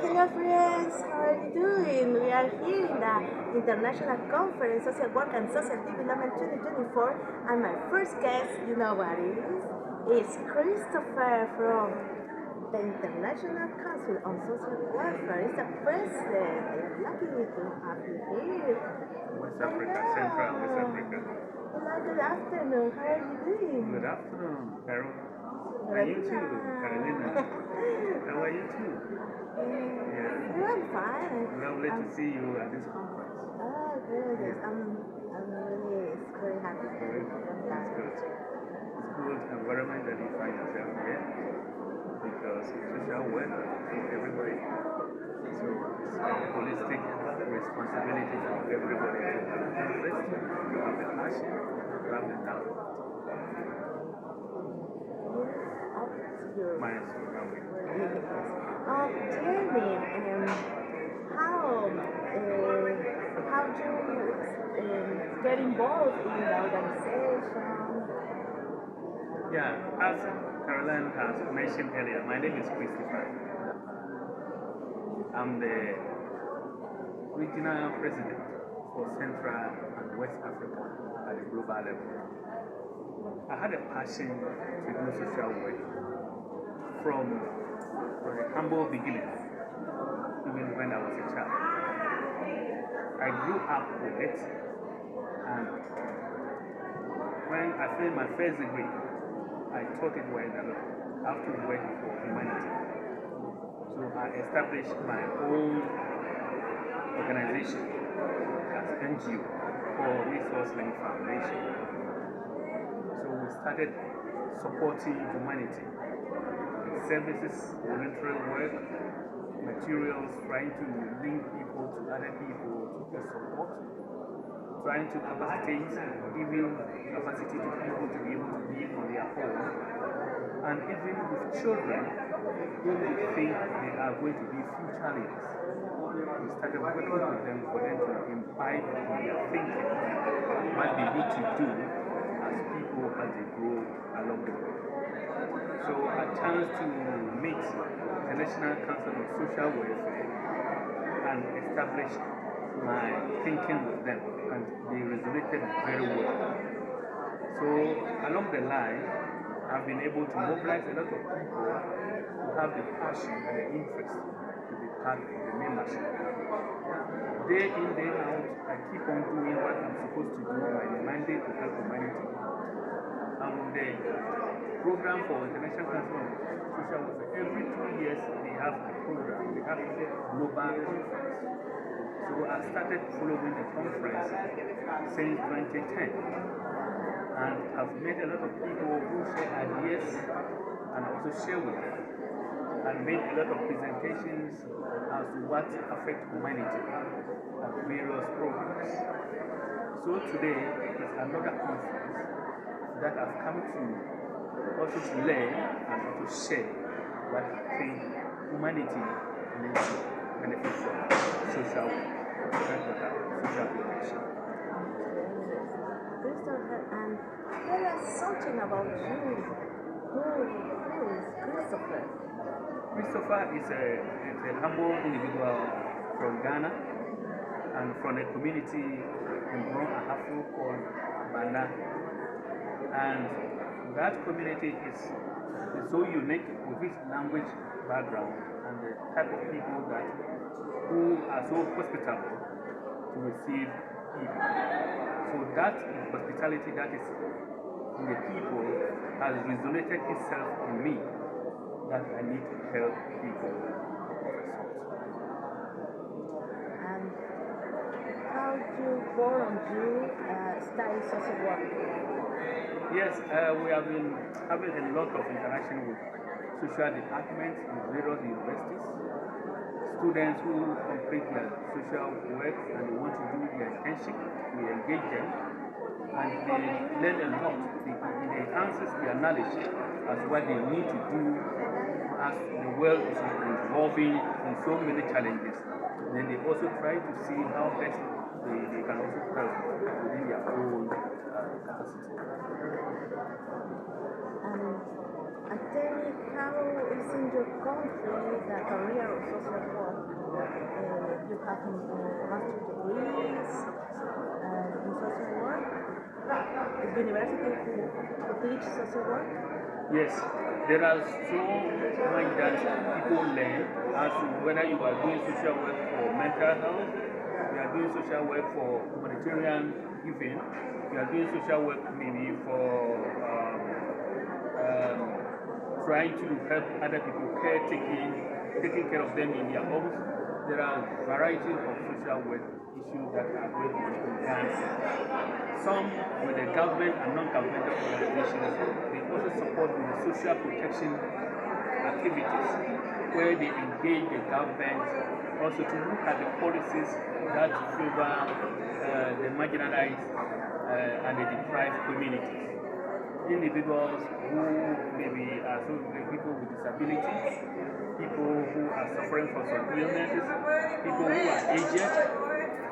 Hello friends, how are you doing? We are here in the International Conference Social Work and Social Development 2024 and my first guest, you know what it is Christopher from the International Council on Social Welfare. He's the president. I am lucky to have you here. West Africa, Central West Africa. Hello, good afternoon. How are you doing? Good afternoon, Carol. And you too, Carolina. How are you too? Yeah, I'm fine. Lovely to see you at this conference. Oh, good. Yes. I'm really very happy to be here. That's good. It's good environment that you find yourself here because social work for everybody. So it's a holistic responsibility for everybody to have the interest, to have the passion, to have the talent. Minus tell me, how do you get involved in the organization? Yeah, as Caroline has mentioned earlier, my name is Christopher. I'm the regional president for Central and West Africa at the global level. I had a passion to do social work from the humble beginnings, even when I was a child. I grew up with it, and when I finished my first degree, I thought it was how to work for humanity. So I established my own organization as NGO called Resource Link Foundation. So we started supporting humanity. Services, voluntary work, materials, trying to link people to other people to get support, trying to capacitate, giving capacity to people to be able to live on their own, and even with children who we think they are going to be future leaders. We started working with them for them to imbibe in their thinking what they need to do as people as they grow along the way. So a chance to meet the National Council of Social Welfare and establish my thinking with them, and they resonated very well. So along the line, I've been able to mobilize a lot of people who have the passion and the interest to be part of the membership. Day in, day out, I keep on doing what I'm supposed to do, my mandate to help humanity. The program for International Council on Social Welfare, every 2 years they have a program, they have a global conference. So I started following the conference since 2010, and I've met a lot of people who share ideas and also share with them, and made a lot of presentations as to what affects humanity at various programs. So today is another conference that I've come to also to learn and also share what I think humanity needs to benefit from social protection. Christopher, and tell us something about you. Who is Christopher? Christopher is a humble individual from Ghana and from a community in Bron Ahafo called Bana. And that community is so unique with its language background and the type of people who are so hospitable to receive people. So that hospitality that is in the people has resonated itself in me that I need to help people of a sort. And how do you volunteer study social work? Yes, we have been having a lot of interaction with social departments in various universities. Students who complete their social work and they want to do their internship, we engage them and they learn a lot. It enhances their knowledge as what they need to do as the world is evolving in so many challenges. Then they also try to see how best they can also help within their own capacity. And tell me, how is in your country the career of social work? university to teach social work? Yes, there are so much that people learn as to whether you are doing social work for mental health, you are doing social work for humanitarian giving, you are doing social work maybe for trying to help other people, taking care of them in their homes. There are a variety of social work issues that are going on in Ghana. Some with the government and non-governmental organizations, they also support with the social protection activities where they engage the government also to look at the policies that favor the marginalized and the deprived communities. Individuals who maybe are people with disabilities, people who are suffering from some illnesses, people who are aged,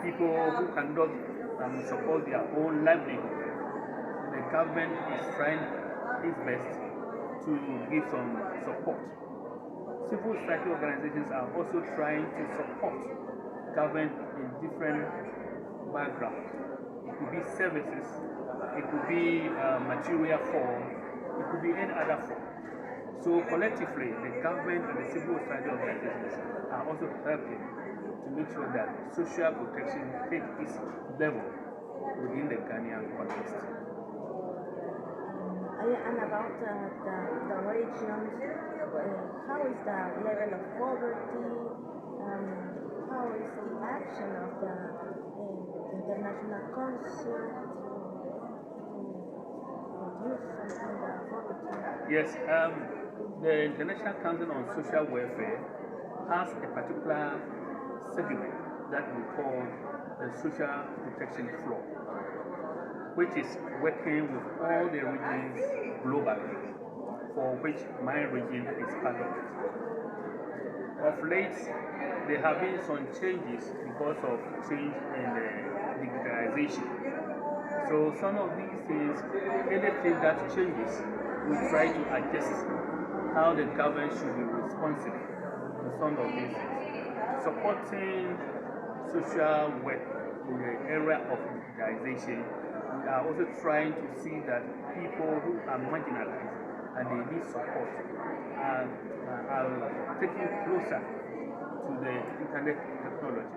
people who cannot support their own livelihood. The government is trying its best to give some support. Civil society organizations are also trying to support government in different backgrounds. It could be services, it could be material form, it could be any other form. So collectively, the government and the civil society organizations are also helping to make sure that social protection takes its level within the Ghanaian context. And about the regions, how is the level of poverty? How is the action of the international council to reduce some of the poverty? Yes, the International Council on Social Welfare has a particular segment that we call the Social Protection Floor, which is working with all the regions globally, for which my region is part of it. Of late, there have been some changes because of change in the digitalization. So some of these things, anything that changes, we try to adjust how the government should be responsive to some of these things. Supporting social work in the area of digitalization, we are also trying to see that people who are marginalized and they need support are taken closer to the internet technology,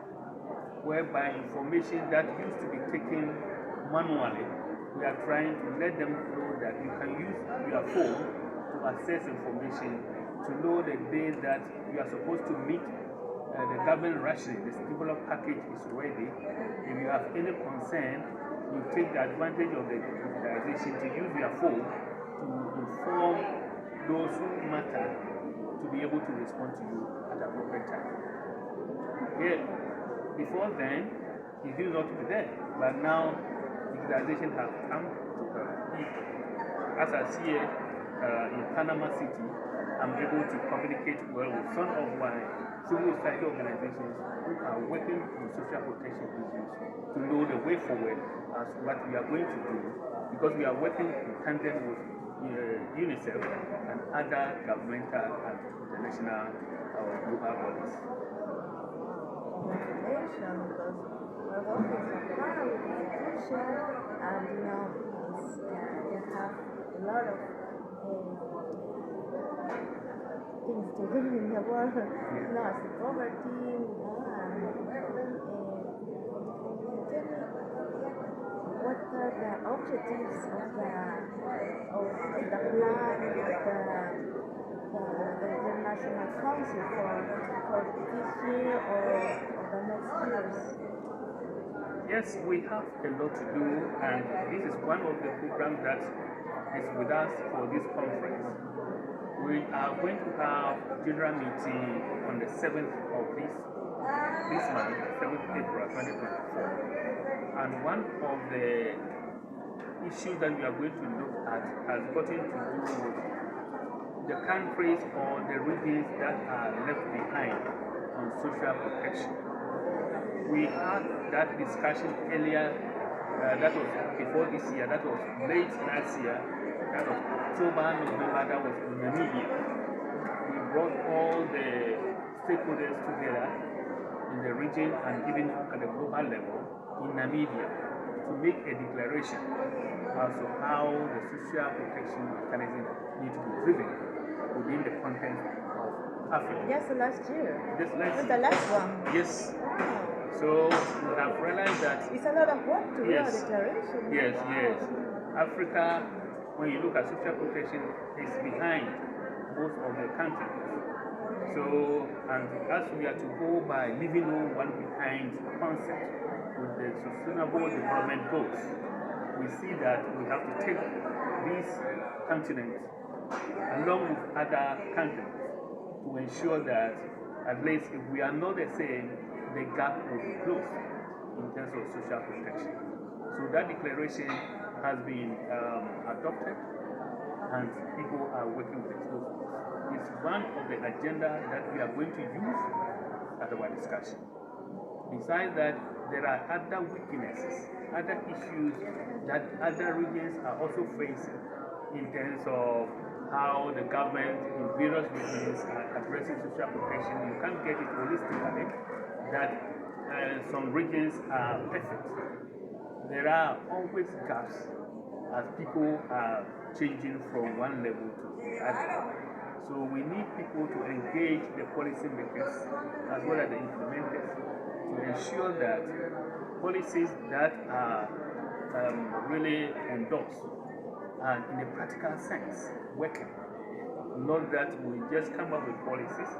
whereby information that used to be taken manually, we are trying to let them know that you can use your phone to access information, to know the day that you are supposed to meet the government ration, the stimulus package is ready. If you have any concern, you take the advantage of the digitalization to use your phone to inform those who matter to be able to respond to you at the appropriate time. Yeah, before then, it used not to be there, but now digitalization has come to people. As I see it in Panama City, I'm able to communicate well with some of my civil society organizations who are working on social protection issues to know the way forward as what we are going to do, because we are working in tandem with UNICEF and other governmental and international global bodies. Congratulations, because we're working so far with the institution, and we have a lot of things to do in the world, as poverty, and what are the objectives of the plan of the International Council for this year or the next years? Yes, we have a lot to do, and this is one of the programs that is with us for this conference. We are going to have general meeting on the 7th of this month, 7th April 2024. And one of the issues that we are going to look at has gotten to do with the countries or the regions that are left behind on social protection. We had that discussion earlier, that was before this year, that was late last year, that was October, November, that was in Namibia. We brought all the stakeholders together in the region and even at the global level in Namibia to make a declaration as to how the social protection mechanism needs to be driven within the context of Africa. Just last year. Just last The last one. Yes. So we have realized that it's a lot of work to do a yes, declaration. yes, yes. Africa, when you look at social protection, is behind most of the countries. So, and as we are to go by leaving no one behind concept with the sustainable development goals, we see that we have to take these continents along with other countries to ensure that at least if we are not the same, the gap will be closed in terms of social protection. So that declaration has been adopted and people are working with it. So it's one of the agenda that we are going to use at our discussion. Besides that, there are other weaknesses, other issues that other regions are also facing in terms of how the government in various regions are addressing social protection. You can't get it holistically that some regions are perfect. There are always gaps as people are changing from one level to the other. So we need people to engage the policy makers as well as the implementers to ensure that policies that are really endorsed and in a practical sense working. Not that we just come up with policies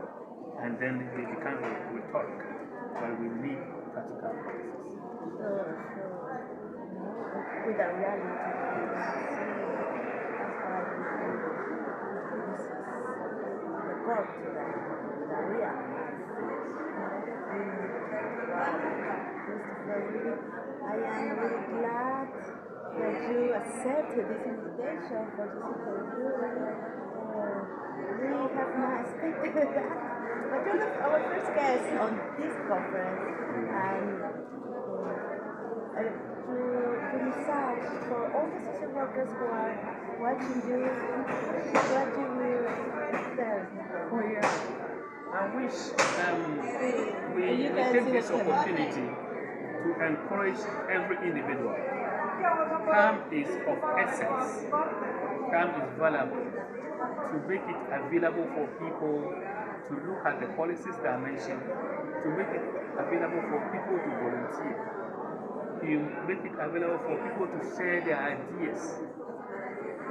and then they become rhetoric, but we need practical policies. With a reality. The core to the real. Christopher, I am really glad that you accepted this invitation for this interview. We have not expected that. But you're our first guest on this conference. And to research for all the social workers who are watching you, what you will tell. Oh, yeah. I wish we take this opportunity to encourage every individual. Time is of essence. Time is valuable. To make it available for people to look at the policies dimension, to make it available for people to volunteer, to make it available for people to share their ideas,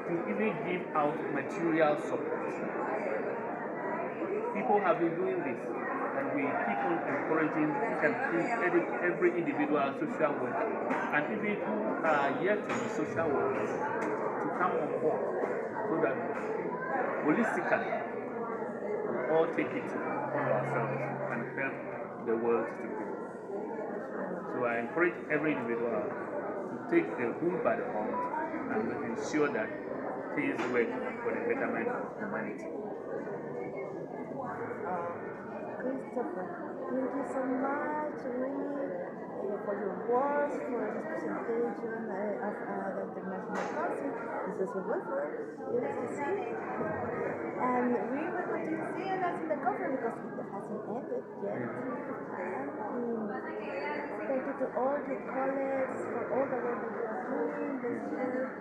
to even give out material support. People have been doing this, and we keep on encouraging every individual social worker, and even who are yet to be social workers, to come on board so that holistically we all take it on ourselves and help the world to grow. So I encourage every individual to take the bull by the horn and ensure that things work for the betterment of humanity. Christopher, thank you so much, really, for your words, for this presentation of the International Council on Social Welfare, ICSW. And we will continue to see us in the conference because it hasn't ended yet. Thank you to all your colleagues for all the work that you are doing this year.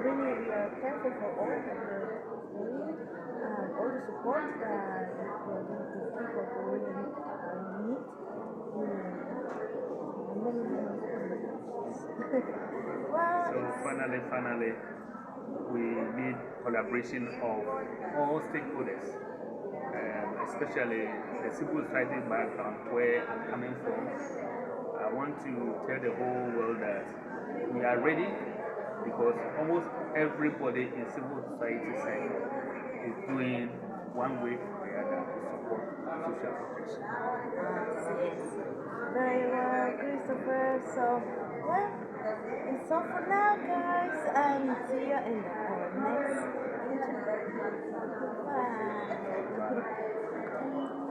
We are thankful for all that you're doing. All the support that you're giving to people who really need. Well, so finally, we need collaboration of all stakeholders, especially the civil society background where I'm coming from. I want to tell the whole world that we are ready because almost everybody in civil society sector is doing one way or the other to support social protection. Yes. Very well, Christopher. So, well, it's all for now, guys, and see you in our next interview. Bye.